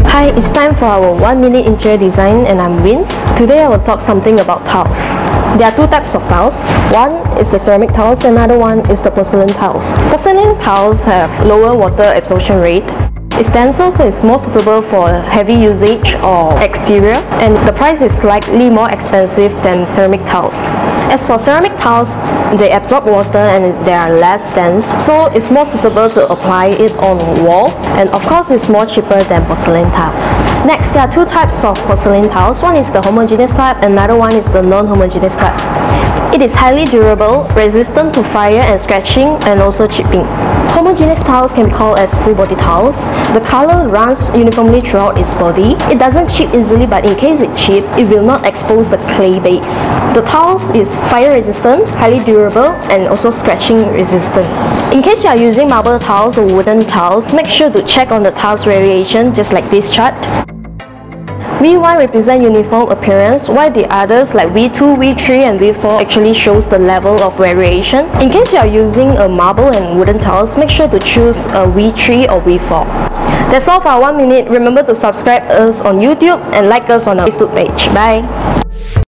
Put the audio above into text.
Hi, it's time for our 1-minute interior design and I'm Vince. Today I will talk something about tiles. There are two types of tiles. One is the ceramic tiles, another one is the porcelain tiles. Porcelain tiles have lower water absorption rate. It's denser, so it's more suitable for heavy usage or exterior, and the price is slightly more expensive than ceramic tiles. As for ceramic tiles, they absorb water and they are less dense, so it's more suitable to apply it on wall, and of course it's more cheaper than porcelain tiles. Next, there are two types of porcelain tiles. One is the homogeneous type, another one is the non-homogeneous type. It is highly durable, resistant to fire and scratching, and also chipping. Homogeneous tiles can be called as full body tiles. The color runs uniformly throughout its body. It doesn't chip easily, but in case it chips, it will not expose the clay base. The tiles is fire resistant, highly durable, and also scratching resistant. In case you are using marble tiles or wooden tiles, make sure to check on the tiles variation just like this chart. V1 represent uniform appearance, while the others like V2, V3 and V4 actually shows the level of variation. In case you are using a marble and wooden tiles, make sure to choose a V3 or V4. That's all for our 1 minute. Remember to subscribe us on YouTube and like us on our Facebook page. Bye!